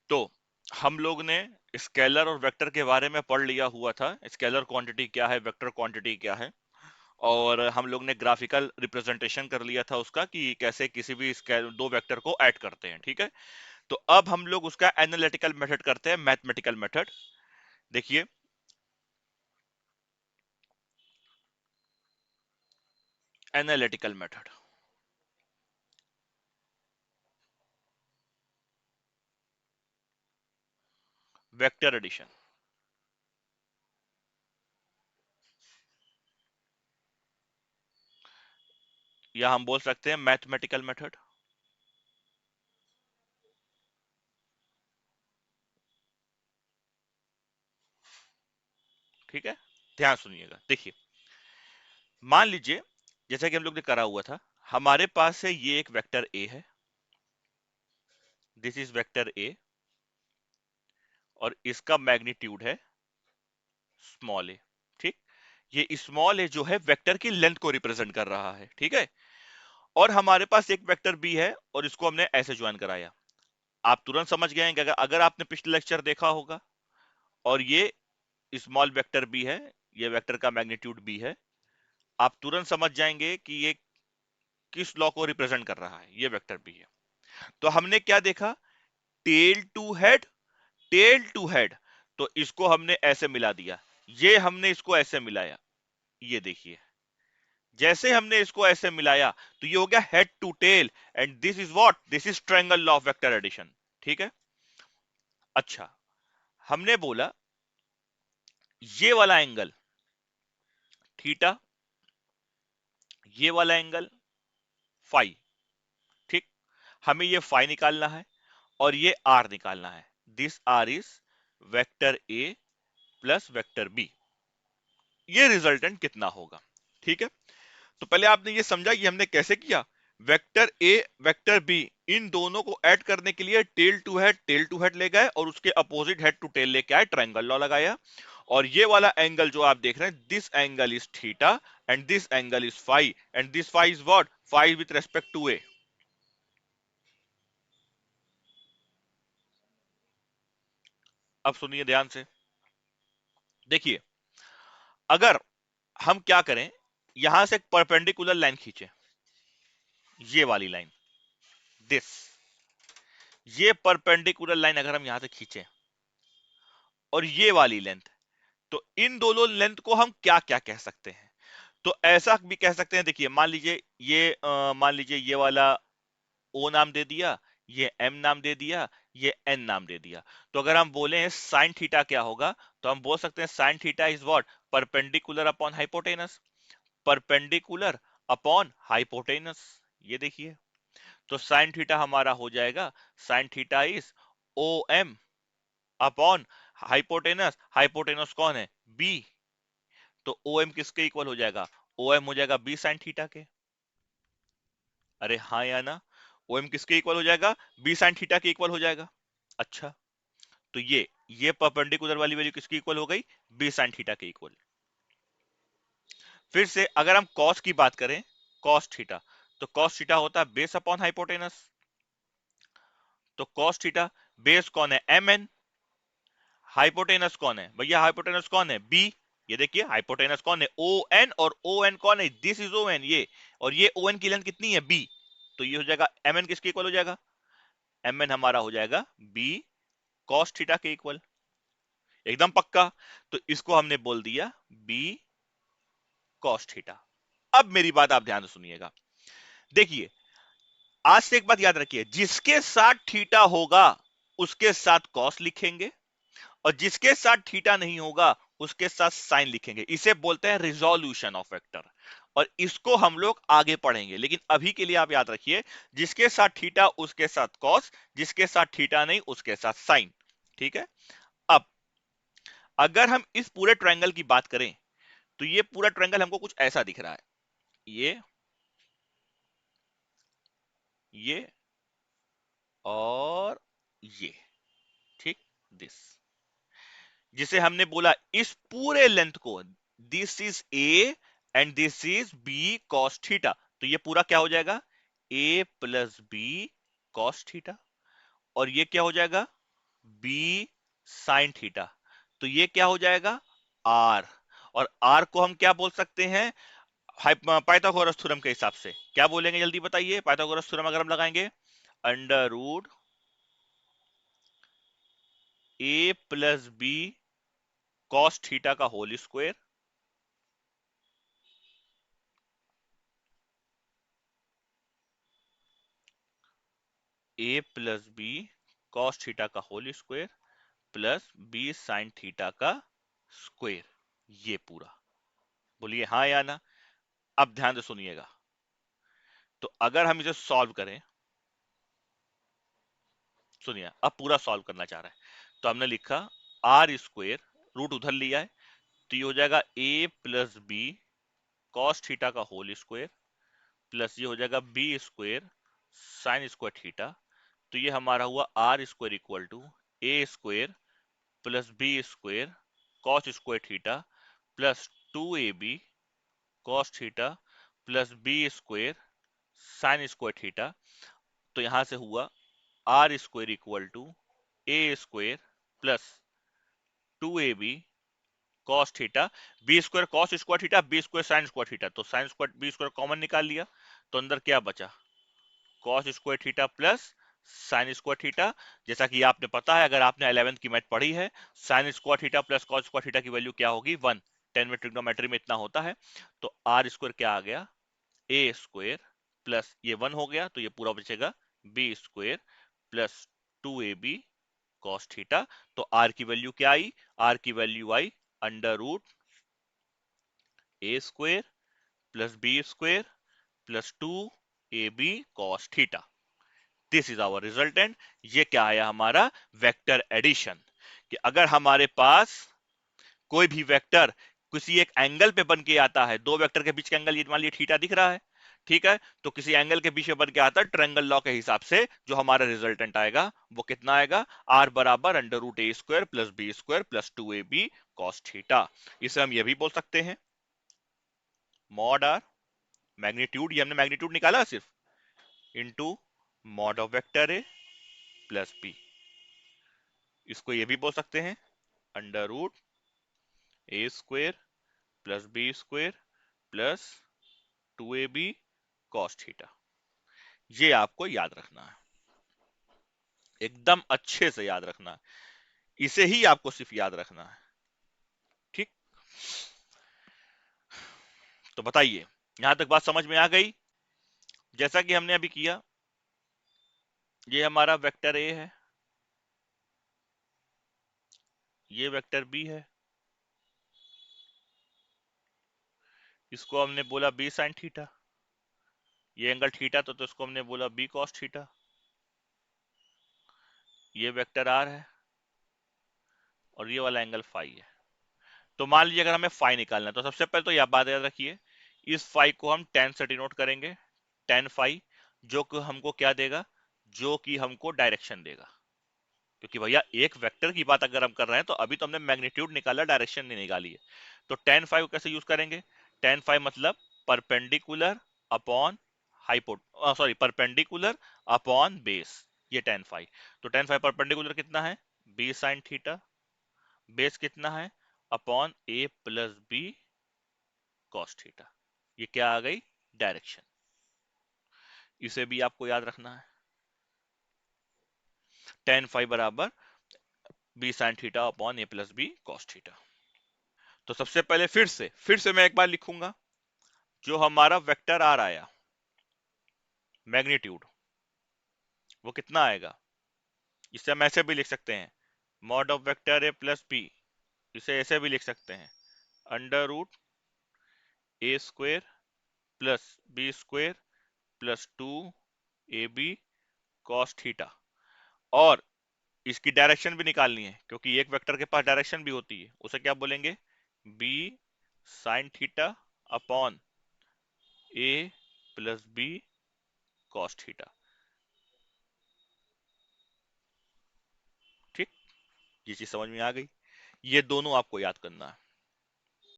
तो हम लोग ने स्केलर और वेक्टर के बारे में पढ़ लिया हुआ था, स्केलर क्वांटिटी क्या है, वेक्टर क्वांटिटी क्या है, और हम लोग ने ग्राफिकल रिप्रेजेंटेशन कर लिया था उसका कि कैसे किसी भी स्केल दो वेक्टर को ऐड करते हैं, ठीक है। तो अब हम लोग उसका एनालिटिकल मेथड करते हैं, मैथमेटिकल मेथड। देखिए, एनालिटिकल मेथड, वेक्टर एडिशन, या हम बोल सकते हैं मैथमेटिकल मेथड, ठीक है। ध्यान सुनिएगा, देखिए, मान लीजिए जैसा कि हम लोग ने करा हुआ था, हमारे पास से ये एक वेक्टर ए है, दिस इज वेक्टर ए, और इसका मैग्नीट्यूड है स्मॉल ए, ठीक। ये स्मॉल ए जो है वेक्टर की लेंथ को रिप्रेजेंट कर रहा है, ठीक है। और हमारे पास एक वेक्टर बी है और इसको हमने ऐसे ज्वाइन कराया। आप तुरंत समझ गए हैं कि अगर अगर आपने पिछले लेक्चर देखा होगा, और ये स्मॉल वेक्टर बी है, ये वेक्टर का मैग्नीट्यूड बी है, आप तुरंत समझ जाएंगे कि ये किस लॉ को रिप्रेजेंट कर रहा है, ये वेक्टर बी है। तो हमने क्या देखा, tail to head, tail to head, तो इसको हमने ऐसे मिला दिया, ये हमने इसको ऐसे मिलाया, ये देखिए, जैसे हमने इसको ऐसे मिलाया तो ये हो गया head to tail, and this is what, this is triangle law of vector addition, ठीक है। अच्छा, हमने बोला ये वाला एंगल थीटा, ये वाला एंगल फाई, ठीक। हमें ये फाई निकालना है और ये आर निकालना है। This R is vector A plus vector B, ये रिजल्टेंट कितना होगा, ठीक है। तो पहले आपने ये समझा कि हमने कैसे किया, वेक्टर ए वेक्टर बी, इन दोनों को ऐड करने के लिए टेल टू हेड ले गए और उसके अपोजिट हेड टू टेल लेके आए, ट्रायंगल लॉ लगाया। और ये वाला एंगल जो आप देख रहे हैं, this angle is theta and this angle is phi, and this phi is what, phi with respect to A. अब सुनिए ध्यान से, देखिए, अगर हम क्या करें, यहां से एक परपेंडिकुलर लाइन खींचे, ये वाली लाइन, दिस, ये परपेंडिकुलर लाइन अगर हम यहां से खींचे और ये वाली लेंथ, तो इन दोनों लेंथ को हम क्या क्या कह सकते हैं। तो ऐसा भी कह सकते हैं, देखिए, मान लीजिए ये मान लीजिए ये वाला ओ नाम दे दिया, ये एम नाम दे दिया, ये एन नाम दे दिया। तो अगर हम बोले साइन थीटा क्या होगा, तो हम बोल सकते हैं sine theta is what, perpendicular upon hypotenuse, perpendicular upon hypotenuse, ये देखिए। तो साइन थीटा हमारा हो जाएगा, sine theta is O M upon hypotenuse, hypotenuse कौन है, बी। तो ओ एम किसके इक्वल हो जाएगा, ओ एम हो जाएगा बी साइन थीटा के। अरे हाँ या ना, ओ एम किसके इक्वल हो जाएगा, बी साइन थीटा के इक्वल हो जाएगा। अच्छा, तो ये परपेंडिकुलर वाली वैल्यू किसकी इक्वल हो गई, बी साइन थीटा के इक्वल। फिर से अगर हम कॉस की बात करें, कॉस थीटा, तो कॉस थीटा होता है बेस अपॉन हाइपोटेनस। तो कॉस थीटा, बेस कौन है, एम एन, हाइपोटेनस कौन है भैया, हाइपोटेनस कौन है, बी। ये देखिए हाइपोटेनस कौन है, ओ एन, और ओ एन कौन है, दिस इज ओ एन, ये, और ये ओ एन की लेंथ कितनी है, बी। तो ये हो जाएगा एम एन किसके इक्वल हो जाएगा, एम एन हमारा हो जाएगा बी कॉस थीटा के इक्वल, एकदम पक्का। तो इसको हमने बोल दिया बी कॉस थीटा। अब मेरी बात आप ध्यान से सुनिएगा, देखिए, आज से एक बात याद रखिए, जिसके साथ थीटा होगा उसके साथ कॉस लिखेंगे, और जिसके साथ थीटा नहीं होगा उसके साथ साइन लिखेंगे। इसे बोलते हैं रिजोल्यूशन ऑफ वेक्टर, और इसको हम लोग आगे पढ़ेंगे, लेकिन अभी के लिए आप याद रखिए, जिसके साथ थीटा उसके साथ कॉस, जिसके साथ थीटा नहीं उसके साथ साइन, ठीक है। अब अगर हम इस पूरे ट्रायंगल की बात करें, तो ये पूरा ट्रायंगल हमको कुछ ऐसा दिख रहा है, ये और ये, ठीक, दिस, जिसे हमने बोला इस पूरे लेंथ को, this is A and this is B cos theta, तो ये पूरा क्या हो जाएगा, A plus B cos theta, और ये क्या हो जाएगा, बी साइन थीटा। तो ये क्या हो जाएगा, आर। और आर को हम क्या बोल सकते हैं, पाइथागोरस थ्योरम के हिसाब से क्या बोलेंगे, जल्दी बताइए। पाइथागोरस थ्योरम अगर हम लगाएंगे, under root A plus B cos theta का whole square, A plus B cos theta का whole square plus B sine theta का स्क्वायर, ये पूरा। बोलिए हाँ या ना। अब ध्यान से सुनिएगा। तो अगर हम इसे सॉल्व करें, सुनिए अब पूरा सॉल्व करना चाह रहा है, तो हमने लिखा आर स्क्वायर, रूट उधर लिया है, तो ये हो जाएगा A plus B cos theta का होल स्क्वायर प्लस ये हो जाएगा B square sine square theta. तो ये हमारा हुआ R square equal to A square plus B square cos square theta plus 2ab cos theta plus B square sine square theta. तो यहां से हुआ R square equal to A square plus 2ab cos theta, B square cos square theta, B square sine square theta, तो sine square B square common निकाल लिया, तो अंदर क्या बचा, cos square theta plus sine square theta. जैसा कि आपने पता है, अगर आपने 11th की मैथ पढ़ी है, sign square theta plus cos square theta की वैल्यू क्या होगी, 1। 10 में ट्रिग्नोमेट्री में इतना होता है। तो आर स्क्वायर क्या आ गया, ए स्क्वायर प्लस ये 1 हो गया, तो ये पूरा बचेगा B square plus 2ab cos theta. तो आर की वैल्यू क्या आई, आर की वैल्यू आई under root A square plus B square plus 2ab cos theta. This is our resultant. ये क्या आया हमारा, वेक्टर एडिशन। कि अगर हमारे पास कोई भी वेक्टर किसी एक एंगल पे बन के आता है, दो वेक्टर के बीच का एंगल ये मान लीजिए थीटा दिख रहा है, ठीक है, तो किसी एंगल के बीच में बन के आता है, ट्रायंगल लॉ के हिसाब से जो हमारा रिजल्टेंट आएगा वो कितना आएगा, आर बराबर under root A square plus B square plus 2ab cos theta. इसे हम ये भी बोल सकते हैं मॉड आर मैग्नीट्यूड, ये हमने मैग्नीट्यूड निकाला सिर्फ, into mod of vector A plus B. इसको ये भी बोल सकते हैं under root A square plus B square plus 2ab cos theta. ये आपको याद रखना है, एकदम अच्छे से याद रखना है, इसे ही आपको सिर्फ याद रखना है। ठीक, तो बताइए यहां तक बात समझ में आ गई। जैसा कि हमने अभी किया, ये हमारा वेक्टर ए है, ये वेक्टर बी है, इसको हमने बोला बी साइन थीटा, ये एंगल थीटा तो इसको हमने बोला बी कॉस थीटा। ये वेक्टर आर है और ये वाला एंगल फाई है। तो मान लीजिए अगर हमें फाई निकालना है, तो सबसे पहले तो यह बात याद रखिए, इस फाई को हम टेन से डिनोट करेंगे, टेन फाई, जो कि हमको क्या देगा, जो कि हमको डायरेक्शन देगा। क्योंकि भैया एक वेक्टर की बात अगर हम कर रहे हैं, तो अभी तो हमने मैग्नीट्यूड निकाला, डायरेक्शन नहीं निकाली है। तो टेन फाइव कैसे यूज करेंगे, टेन फाइव मतलब perpendicular upon हाइपोट, sorry perpendicular upon base, ये टेन फाइव। तो टेन फाइव परपेंडिकुलर कितना है, बी साइन थीटा, बेस कितना है अपॉन ए प्लस बी कॉस थीटा। ये क्या आ गई, डायरेक्शन। इसे भी आपको याद रखना है, टेन फाइव बराबर बी साइन थीटा अपॉन ए प्लस बी कॉस थीटा। तो सबसे पहले फिर से मैं एक बार लिखूंगा, जो हमारा वेक्टर आर आया मैग्नीट्यूड, वो कितना आएगा, इसे हम ऐसे भी लिख सकते हैं mod of vector A plus B, इसे ऐसे भी लिख सकते हैं under root A square plus B square plus 2ab cos theta. और इसकी डायरेक्शन भी निकालनी है, क्योंकि एक वेक्टर के पास डायरेक्शन भी होती है, उसे क्या बोलेंगे, बी साइन थीटा अपॉन ए प्लस बी कॉस थीटा। ठीक, ये चीज समझ में आ गई। ये दोनों आपको याद करना है।